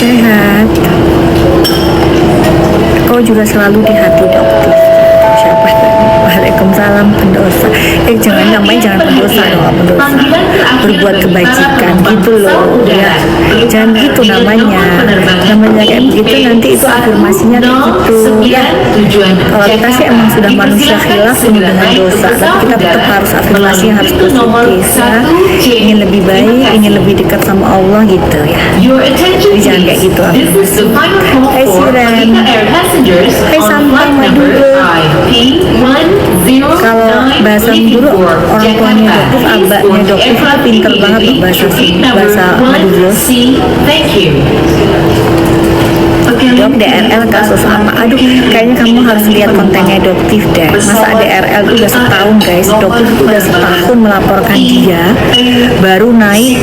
sehat. Kau juga selalu di hati dokter. Siapa tadi? Waalaikumsalam pendosa. Jangan pendosa dong, pendosa. Berbuat kebajikan gitu loh ya. Jangan gitu namanya kayak begitu, nanti itu afirmasinya gitu ya. Kalau kita sih emang sudah manusia khilaf penuh dengan dosa, tapi kita tetap harus afirmasi yang harus positif ya. Ingin lebih baik, ingin lebih dekat sama Allah gitu ya. Jadi jangan kayak gitu afirmasi. Hai Siren, hai Sampah Madura. Kalau bahasa Madura, orang tuanya dokter, abahnya dokter itu pinter banget loh bahasa Madura. Dok, DRL kasus apa? Aduh, kayaknya kamu harus lihat kontennya Doktif deh. Masa DRL itu udah setahun guys. Doktif itu udah setahun melaporkan dia, baru naik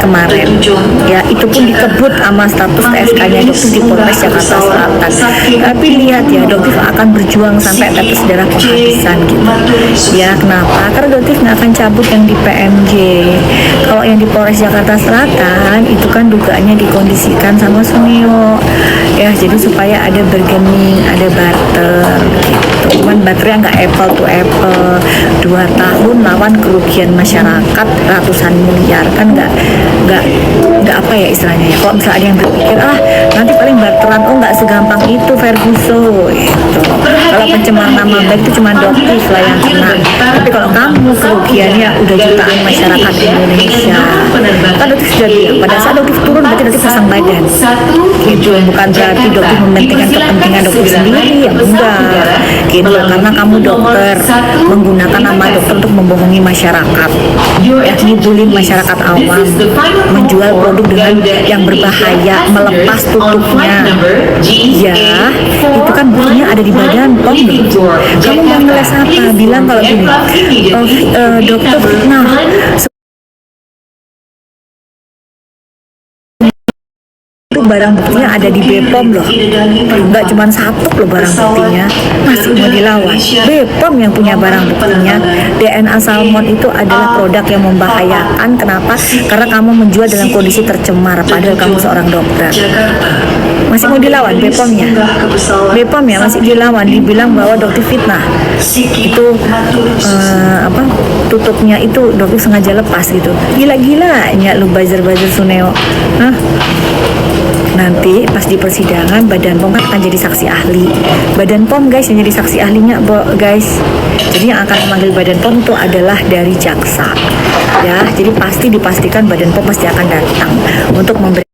kemarin ya, itu pun dikebut sama status TSK-nya Doktif di Polres Jakarta Selatan. Tapi lihat ya, Doktif akan berjuang sampai tetes darah penghabisan gitu ya. Kenapa? Karena Doktif nggak akan cabut yang di PMJ. Kalau yang di Polres Jakarta Selatan itu kan dugaannya dikondisikan sama Suneo ya, jadi supaya ada bargaining, ada barter gitu. Cuman barternya nggak apple to apple, 2 tahun lawan kerugian masyarakat ratusan miliar, kan nggak apa ya istilahnya ya. Kalau misalnya ada yang berpikir nanti paling barteran, nggak segampang itu Ferguson gitu. Kalau pencemaran nama baik itu cuma Doktif lah yang kena, tapi kalau kamu kerugiannya udah jutaan masyarakat Indonesia. Kan Doktif sudah bilang pada saat Doktif turun berarti Doktif pasang badan gitu, bukan berarti Doktif mementingkan kepentingan Doktif sendiri ya, enggak gitu. Karena kamu dokter menggunakan nama dokter untuk membohongi masyarakat ya, ngibulin masyarakat awam, menjual produk dengan yang berbahaya, melepas tutupnya ya, itu kan buktinya ada di Badan POM. Kamu mau ngeles apa? Bilang kalau gini, dokter fitnah, itu barang buktinya ada di BPOM loh, nggak cuma satu loh barang buktinya, masih mau dilawan. BPOM yang punya barang buktinya. DNA salmon itu adalah produk yang membahayakan. Kenapa? Karena kamu menjual dalam kondisi tercemar, padahal kamu seorang dokter. Masih mau dilawan BPOM-nya. BPOM ya masih dilawan, dibilang bahwa Doktif fitnah. Itu tutupnya itu Doktif sengaja lepas gitu. Gila-gilanya lu buzzer-buzzer Suneo. Nanti pas di persidangan Badan POM akan jadi saksi ahli. Badan POM guys yang jadi saksi ahlinya guys. Jadi yang akan memanggil Badan POM itu adalah dari jaksa ya. Jadi pasti dipastikan Badan POM pasti akan datang untuk memberikan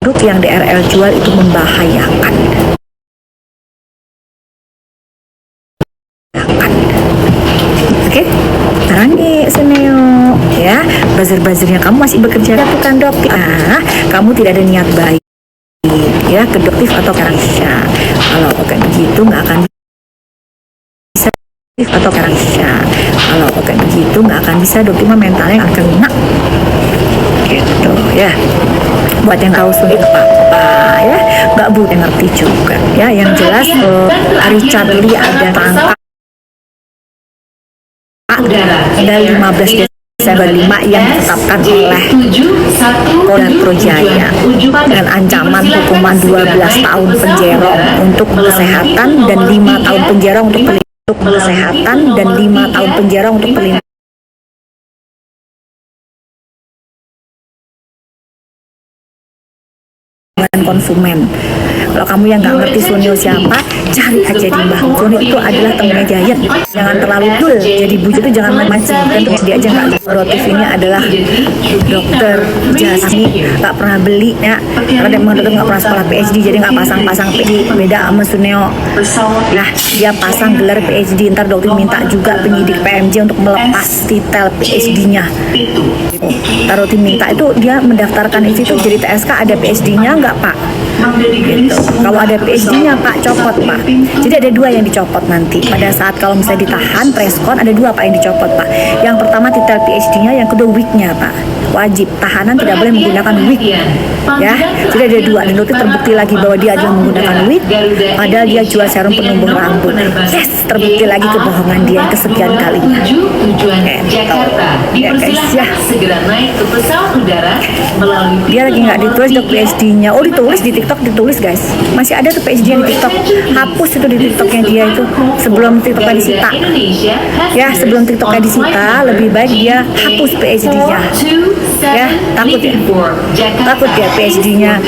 produk yang DRL jual itu membahayakan. Oke, tarangi Suneo ya, buzzer-buzzernya kamu masih bekerja bukan Doktif. Kamu tidak ada niat baik ya ke Doktif atau ke Rangsha. Kalau kayak begitu nggak akan bisa atau ke Rangsha. Kalau kayak begitu nggak akan bisa, Doktif mah mentalnya akan kena gitu ya. Buat yang tahu sulit apa ya, nggak butuh yang ngerti juga ya. Yang jelas Richard Lee ada tangkap tanggal 15 Desember 5 yang ditetapkan oleh Polda Metro Jaya dengan ancaman hukuman 12 tahun penjara untuk kesehatan dan 5 tahun penjara untuk kesehatan dan 5 tahun penjara untuk perlindungan konsumen. Kalau kamu yang nggak ngerti Suneo siapa, cari aja di Mbah. Suneo itu adalah temennya Giant. Jangan terlalu dul, jadi bujuk itu jangan mancing. Dan terus dia aja nggak. Rotif ini adalah dokter jasmi, nggak pernah beli ya. Karena dia dokter nggak pernah sekolah PhD, jadi nggak pasang-pasang PhD. Beda sama Suneo. Nah, dia pasang gelar PhD. Ntar dokter minta juga penyidik PMJ untuk melepas titel PhD-nya. Taruh tim minta itu dia mendaftarkan itu jadi TSK ada PhD-nya nggak Pak? Gitu. Kalau ada PhD-nya Pak, copot Pak. Jadi ada 2 yang dicopot nanti. Pada saat kalau misalnya ditahan preskon ada 2 Pak yang dicopot Pak. Yang pertama titel PhD-nya, yang kedua wig-nya Pak. wajib. Tahanan tidak boleh menggunakan wig, ya. Jadi ada dua, dan dokter terbukti lagi bahwa dia adalah menggunakan wig, padahal dia jual serum penumbuh rambut. Yes, terbukti lagi kebohongan dia yang kesekian kalinya. Ya guys, ya. Dia lagi nggak ditulis dok PhD-nya. Oh, ditulis di TikTok, ditulis guys. Masih ada tuh PhD di TikTok. Hapus itu di TikToknya dia itu sebelum TikToknya disita. Ya, sebelum TikToknya disita, lebih baik dia hapus PhD-nya. Ya, takut ya PhD-nya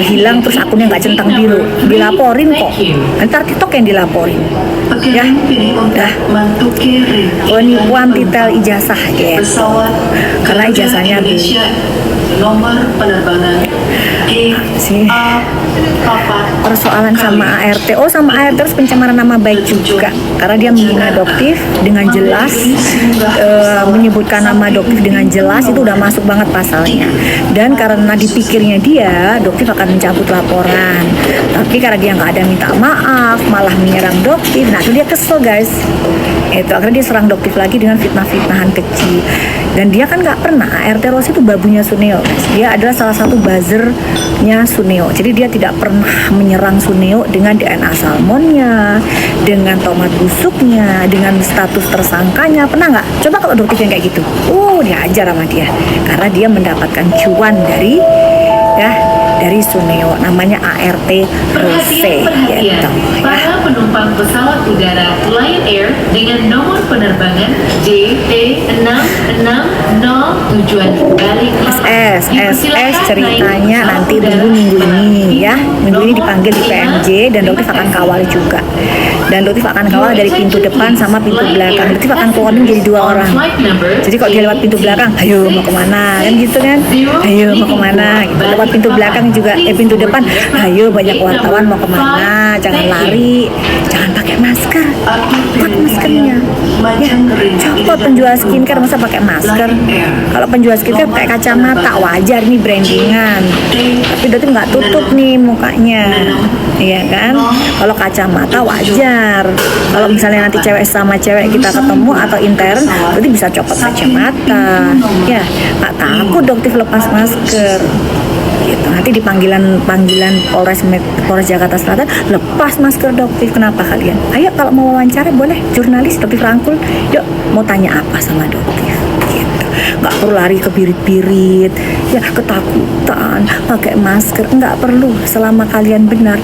hilang terus akunnya nggak centang biru. Dilaporin kok. Ntar TikTok yang dilaporin. Ya, dah. Penipuan titel ijazah ya. Karena ijazahnya nomor penerbangan sih persoalan sama ART. Oh, sama ART terus pencemaran nama baik juga karena dia menghina Doktif dengan jelas, menyebutkan nama Doktif dengan jelas, itu udah masuk banget pasalnya. Dan karena dipikirnya dia Doktif akan mencabut laporan, tapi karena dia nggak ada minta maaf malah menyerang Doktif, nah itu dia kesel guys. Itu akhirnya dia serang Doktif lagi dengan fitnah-fitnahan kecil. Dan dia kan nggak pernah, ART Rossi itu babunya Suneo guys. Dia adalah salah satu buzzernya Suneo. Jadi dia tidak pernah menyerang Suneo dengan DNA salmonnya, dengan tomat busuknya, dengan status tersangkanya. Pernah nggak? Coba kalau Doktif yang kayak gitu, diajar sama dia. Karena dia mendapatkan cuan dari Suneo, namanya ART Rose gitu. Para penumpang pesawat udara Lion Air dengan nomor penerbangan JT660 tujuan Balikpapan. SS ceritanya nanti tunggu minggu ini ya. Minggu ini dipanggil di PMJ dan Doktif akan kawal juga. Dan Doktif akan kawal dari pintu depan sama pintu belakang. Doktif akan keluarin jadi 2 orang. Jadi kalau dia lewat pintu belakang, ayo mau kemana kan gitu kan? Ayo mau kemana? Gitu. Lewat pintu belakang juga, pintu depan, ayo banyak wartawan mau kemana? Jangan lari, jangan pakai masker, pakai maskernya. Ya, copot penjual skincare masa pakai masker. Kalau penjual skincare pakai kacamata, wajar nih brandingan. Tapi Doktif nggak tutup nih mukanya, iya kan? Kalau kacamata wajar. Kalau misalnya nanti cewek sama cewek kita ketemu atau intern, berarti bisa copot kacamata. Ya, nggak takut Doktif lepas masker. Gitu. Nanti di panggilan Polres Jakarta Selatan, lepas masker Doktif. Kenapa kalian? Ayo kalau mau wawancara boleh, jurnalis Doktif rangkul. Yuk, mau tanya apa sama Doktif? Gitu. Nggak perlu lari ke birit-birit, ya ketakutan pakai masker. Nggak perlu. Selama kalian benar,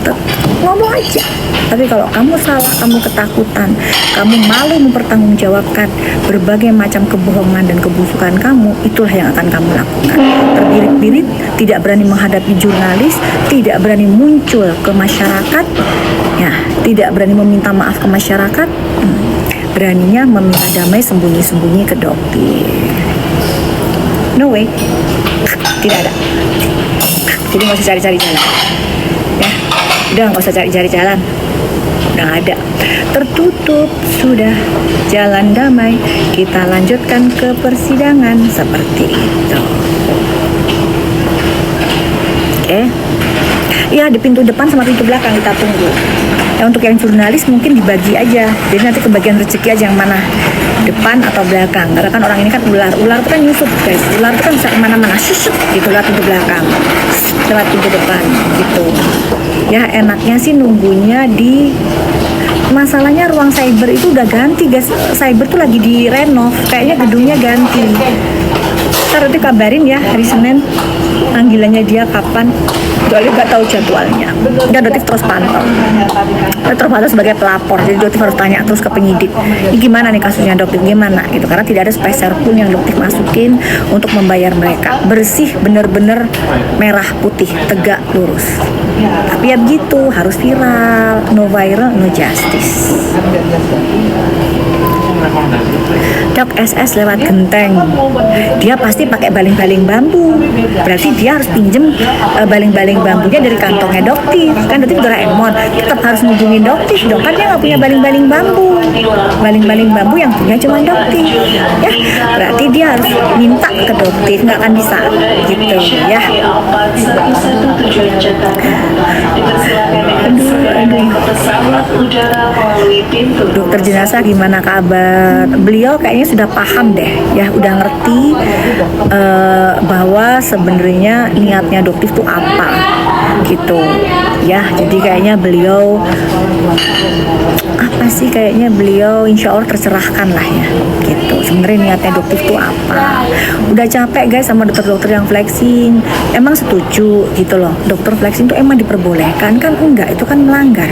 ngomong aja. Tapi kalau kamu salah, kamu ketakutan, kamu malu mempertanggungjawabkan berbagai macam kebohongan dan kebusukan kamu, itulah yang akan kamu lakukan. Terbirit-birit, tidak berani menghadapi jurnalis, tidak berani muncul ke masyarakat, ya, tidak berani meminta maaf ke masyarakat, beraninya meminta damai sembunyi-sembunyi ke Doktif. No way, tidak ada. Jadi nggak usah cari-cari jalan, ya. Udah nggak usah cari-cari jalan. Udah ada, tertutup sudah jalan damai, kita lanjutkan ke persidangan seperti itu. Oke. Ya, di pintu depan sama pintu belakang kita tunggu. Ya, untuk yang jurnalis mungkin dibagi aja, jadi nanti kebagian rezeki aja yang mana, depan atau belakang. Karena kan orang ini kan ular itu kan nyusup guys, ular itu kan bisa kemana-mana, susuk gitu lewat pintu belakang, lewat pintu depan gitu. Ya enaknya sih nunggunya di, masalahnya ruang cyber itu udah ganti guys, cyber tuh lagi direnov, kayaknya gedungnya ganti. Ntar nanti kabarin ya hari Senin panggilannya dia kapan, soalnya nggak tahu jadwalnya. Dan Doktif terus pantau, sebagai pelapor, jadi Doktif harus tanya terus ke penyidik, ini gimana nih kasusnya Doktif, gimana gitu, karena tidak ada speser pun yang Doktif masukin untuk membayar mereka. Bersih, bener-bener merah putih, tegak lurus. Tapi ya begitu, harus viral, no viral no justice. Dok SS lewat genteng, dia pasti pakai baling-baling bambu, berarti dia harus pinjem baling-baling bambunya dari kantongnya Doktif. Kan Doktif Doraemon, tetap harus hubungin Doktif dong, kan dia nggak punya baling-baling bambu. Baling-baling bambu yang punya cuma Doktif, ya berarti dia harus minta ke Doktif, nggak akan bisa gitu ya. Dokter jenazah gimana kabar? Beliau kayaknya sudah paham deh, ya udah ngerti bahwa sebenarnya niatnya Doktif tuh apa gitu ya. Jadi kayaknya beliau apa sih, kayaknya beliau insya Allah tercerahkan lah ya gitu. Sebenarnya niatnya Doktif tuh apa. Udah capek guys sama dokter-dokter yang flexing. Emang setuju gitu loh, dokter flexing tuh emang diperbolehkan kan? Enggak, itu kan melanggar.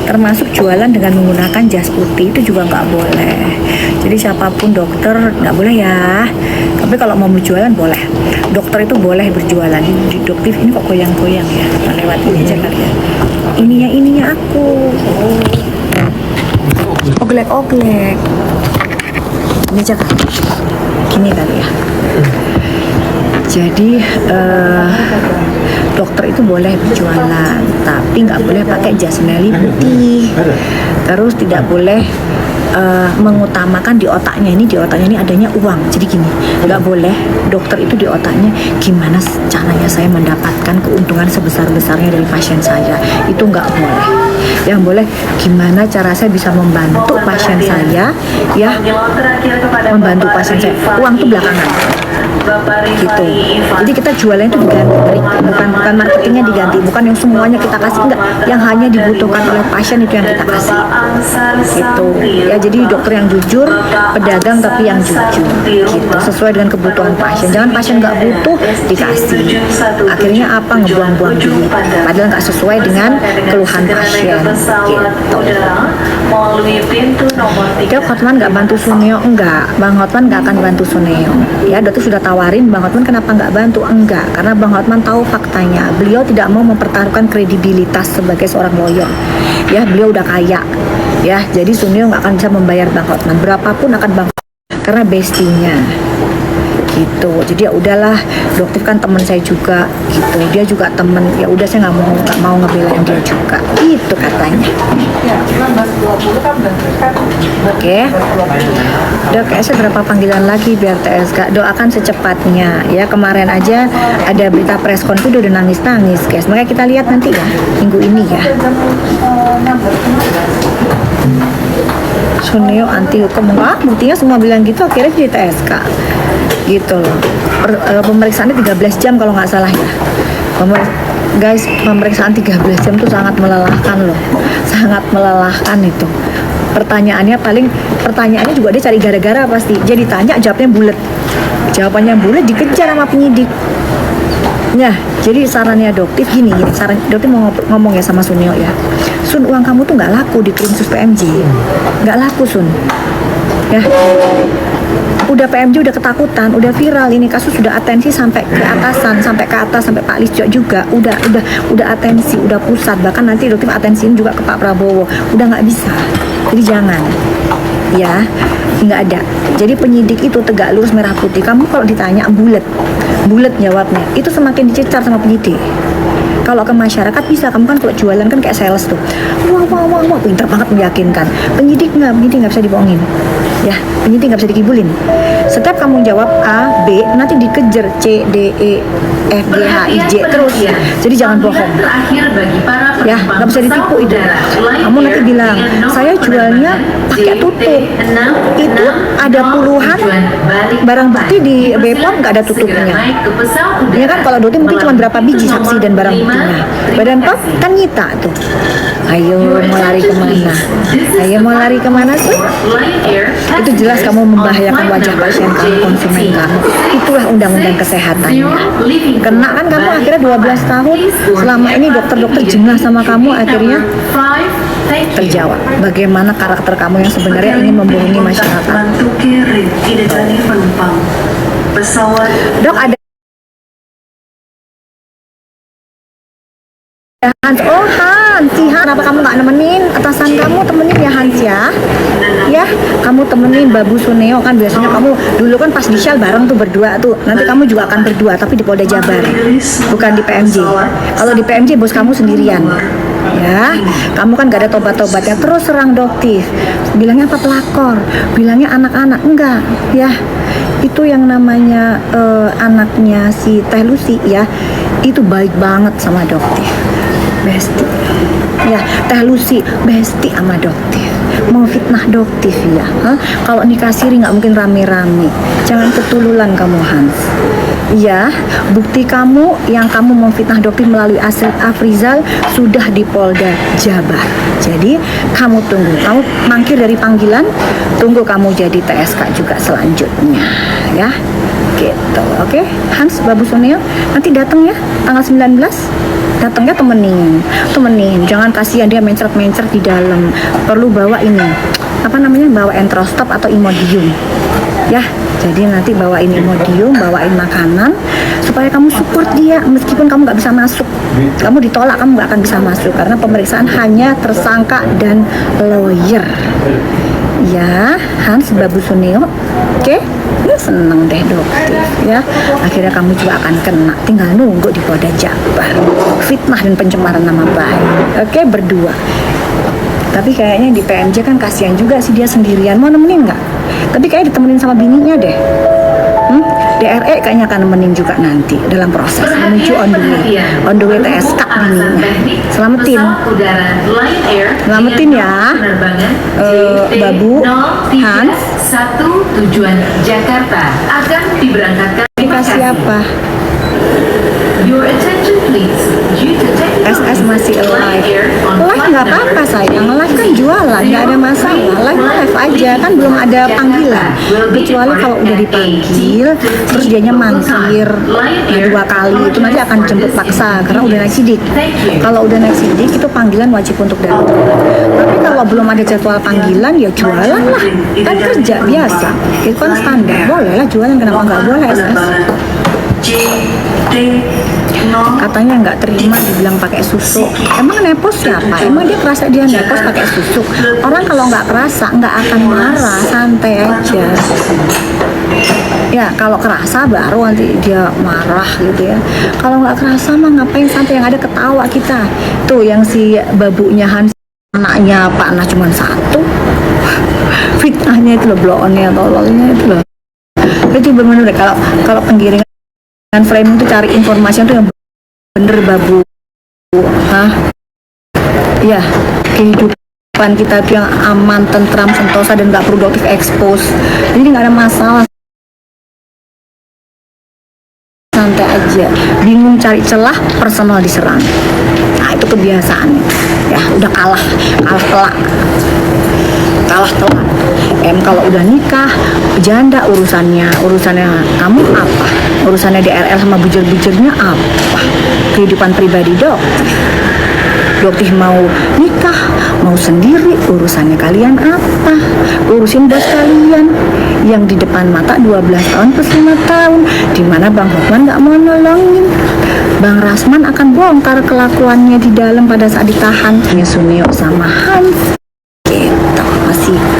Termasuk jualan dengan menggunakan jas putih itu juga nggak boleh. Jadi siapapun dokter nggak boleh ya. Tapi kalau mau berjualan boleh. Dokter itu boleh berjualan. Di Doktif ini kok goyang-goyang ya. Nah, lewat ini aja kali ya. Ininya aku. Oglek-oglek. Ini aja kali. Gini kali ya. Jadi dokter itu boleh berjualan, tapi nggak boleh pakai jas Nelly putih. Terus tidak boleh mengutamakan di otaknya ini adanya uang. Jadi gini, nggak boleh dokter itu di otaknya gimana caranya saya mendapatkan keuntungan sebesar-besarnya dari pasien saya. Itu nggak boleh. Yang boleh gimana cara saya bisa membantu pasien saya, ya, membantu pasien saya. Uang itu belakangan. Gitu. Jadi kita jualan itu diganti, bukan marketingnya diganti, bukan yang semuanya kita kasih, enggak. Yang hanya dibutuhkan oleh pasien itu yang kita kasih. Gitu. Ya, jadi dokter yang jujur, pedagang tapi yang jujur. Gitu. Sesuai dengan kebutuhan pasien. Jangan pasien nggak butuh dikasih. Akhirnya apa, ngebuang-buang duit. Padahal nggak sesuai dengan keluhan pasien. Gitu. Dia Hotman nggak bantu Suneo, enggak. Bang Hotman nggak akan bantu Suneo. Ya, dokter sudah tawarin Bang Hotman, kenapa nggak bantu? Enggak, karena Bang Hotman tahu faktanya. Beliau tidak mau mempertaruhkan kredibilitas sebagai seorang lawyer. Ya, beliau udah kaya. Ya, jadi Suneo nggak akan bisa membayar Bang Hotman. Berapapun akan Bang Hotman, karena bestinya. Gitu. Jadi ya udahlah, Doktif kan teman saya juga gitu. Dia juga teman. Ya udah, saya nggak mau ngebelain dia juga. Itu katanya. Oke. Dok, saya berapa panggilan lagi biar TSK? Doakan secepatnya ya. Kemarin aja ada berita preskon itu udah nangis-nangis, guys. Makanya kita lihat nanti ya, minggu ini ya. Suneo anti hukum, enggak, buktinya semua bilang gitu, akhirnya jadi TSK gitu loh. Pemeriksaannya 13 jam kalau nggak salah ya. Guys, pemeriksaan 13 jam tuh sangat melelahkan loh, sangat melelahkan itu. Pertanyaannya juga dia cari gara-gara pasti. Jadi tanya, jawabnya bulat, jawabannya bulat, dikejar sama penyidik. Ya, jadi sarannya Doktif gini, saran Doktif mau ngomong ya sama Suneo ya. Sun, uang kamu tuh nggak laku di Krimsus PMJ, nggak laku Sun. Ya, udah PMJ udah ketakutan, udah viral ini kasus, sudah atensi sampai ke atasan, sampai ke atas, sampai Pak Lisjo juga, udah atensi, udah pusat, bahkan nanti Doktif atensiin juga ke Pak Prabowo, udah nggak bisa. Jadi jangan, ya, nggak ada. Jadi penyidik itu tegak lurus merah putih. Kamu kalau ditanya bulat jawabnya, itu semakin dicecar sama penyidik. Kalau ke masyarakat bisa, kamu kan kalau jualan kan kayak sales tuh, wah, pintar banget meyakinkan. Penyidik nggak bisa dibohongin, ya, penyidik nggak bisa dikibulin. Setiap kamu jawab A, B, nanti dikejar C, D, E, F, G, H, I, J terus. Jadi jangan bohong, ya, nggak bisa ditipu itu. Kamu nanti bilang, saya jualnya pakai tutup, itu ada puluhan barang bukti di Bepom nggak ada tutupnya. Ya kan, kalau Doktif mungkin cuma berapa biji saksi dan barang buktinya. Badan POM kan nyita tuh. Ayo mau lari kemana? Ayo mau lari kemana sih? Itu jelas kamu membahayakan wajah pasien kamu, konsumen kamu. Itulah undang-undang kesehatannya. Kena kan kamu akhirnya 12 tahun. Selama ini dokter-dokter jengah sama kamu, akhirnya terjawab bagaimana karakter kamu yang sebenarnya ingin membohongi masyarakat. Dok, ada Hans, oh Hans, si Hans, kenapa kamu nggak nemenin atasan kamu, temenin ya Hans ya, ya, kamu temenin Babu Suneo kan, biasanya kamu dulu kan pas di Shell bareng tuh berdua tuh, nanti kamu juga akan berdua tapi di Polda Jabar, bukan di PMJ. Kalau di PMJ bos kamu sendirian, ya, kamu kan gak ada tobat-tobatnya, terus serang Doktif, bilangnya apa pelakor, bilangnya anak-anak, enggak, ya, itu yang namanya anaknya si Teh Lucy ya, itu baik banget sama Doktif. Besti, ya, Teh Lucy besti sama Doktif. mau fitnah doktif ya. Hah? Kalau nikah siri nggak mungkin rame-rame. Jangan ketululan kamu Hans. Ya, bukti kamu yang kamu memfitnah doktif melalui Afrizal sudah di Polda Jabar. Jadi kamu tunggu, kamu mangkir dari panggilan, tunggu kamu jadi TSK juga selanjutnya ya. Gitu, oke? Hans Babu Sunil nanti datang ya tanggal 19. Datangnya temenin, jangan kasihan dia mencret di dalam. Perlu bawa ini apa namanya, bawa entrostop atau Imodium ya. Jadi nanti bawain Imodium, bawain makanan supaya kamu support dia meskipun kamu nggak bisa masuk. Kamu ditolak, kamu nggak akan bisa masuk karena pemeriksaan hanya tersangka dan lawyer ya. Hans Babu Sunil, oke? Seneng deh dokter ya. Akhirnya kamu juga akan kena, tinggal nunggu di Polda Jabar. Fitnah dan pencemaran nama baik, oke, berdua. Tapi kayaknya di PMJ kan kasihan juga sih, dia sendirian. Mau nemenin nggak? Tapi kayak ditemenin sama bininya deh. DRE kayaknya akan nemenin juga nanti dalam proses menuju on the way TSK bininya. Selamatin. Selamatin ya. Babu, Hans. Satu tujuan Jakarta akan diberangkatkan. Nikah siapa? Your attention please. Due to technical SS masih live. Live nggak apa-apa sayang, live kan jualan, nggak ada masalah. Live aja kan belum ada panggilan. Kecuali kalau udah dipanggil, terus dianya mangkir 2 kali, itu nanti akan jemput paksa karena udah naik sidik. Kalau udah naik sidik itu panggilan wajib untuk datang. Tapi kalau belum ada jadwal panggilan ya jualan lah, kan kerja biasa. Itu kan standar, boleh lah jualan, kenapa nggak boleh SS? Katanya nggak terima dibilang pakai susu. Emang nepos siapa? Emang dia kerasa dia nepos pakai susu? Orang kalau nggak kerasa nggak akan marah, santai aja. Ya kalau kerasa baru nanti dia marah gitu ya. Kalau nggak kerasa mah ngapain, santai, yang ada ketawa kita. Tuh yang si babunya Hans, anaknya Pak Nah cuma 1. Fitnahnya itu loh, blow-onnya, tololnya itu loh. Jadi bener-bener kalau penggiringan frame itu cari informasi itu yang bener Babu. Hah? Ya, kehidupan kita itu yang aman, tentram, sentosa dan gak produktif expose. Jadi gak ada masalah. Santai aja. Bingung cari celah, personal diserang. Nah itu kebiasaan. Ya udah kalah telak. Kalau udah nikah janda urusannya kamu apa? Urusannya DRL sama bujur-bujurnya apa? Kehidupan pribadi dokter mau nikah mau sendiri, urusannya kalian apa? Urusin bos kalian yang di depan mata 12 tahun plus 5 tahun, dimana Bang Hotman gak mau nolongin. Bang Rasman akan bongkar kelakuannya di dalam pada saat ditahan. Sunio sama Hans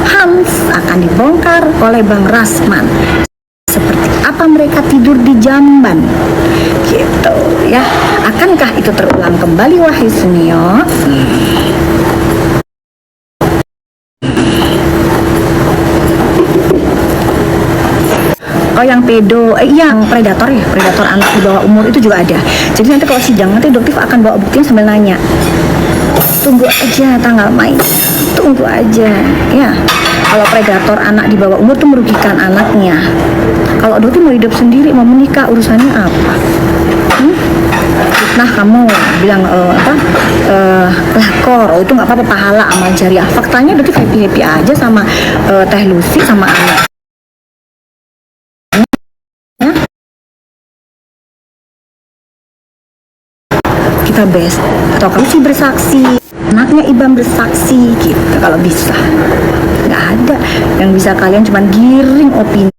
Hans akan dibongkar oleh Bang Rasman. Seperti apa mereka tidur di jamban gitu ya. Akankah itu terulang kembali wahai Sunio? Oh yang pedo, yang predator ya, predator anak di bawah umur itu juga ada. Jadi nanti kalau sidang nanti dokter akan bawa buktinya sambil nanya. Tunggu aja tanggal main, tunggu aja ya. Kalau predator anak di bawah umur tuh merugikan anaknya. Kalau dokter mau hidup sendiri, mau menikah, urusannya apa? Nah kamu bilang lakor, itu nggak apa-apa, pahala amal jariah. Faktanya dokter happy aja sama Teh Lucy sama anak. Kita best atau kamu sih bersaksi, anaknya Ibam bersaksi gitu. Kalau bisa nggak ada yang bisa, kalian cuman giring opini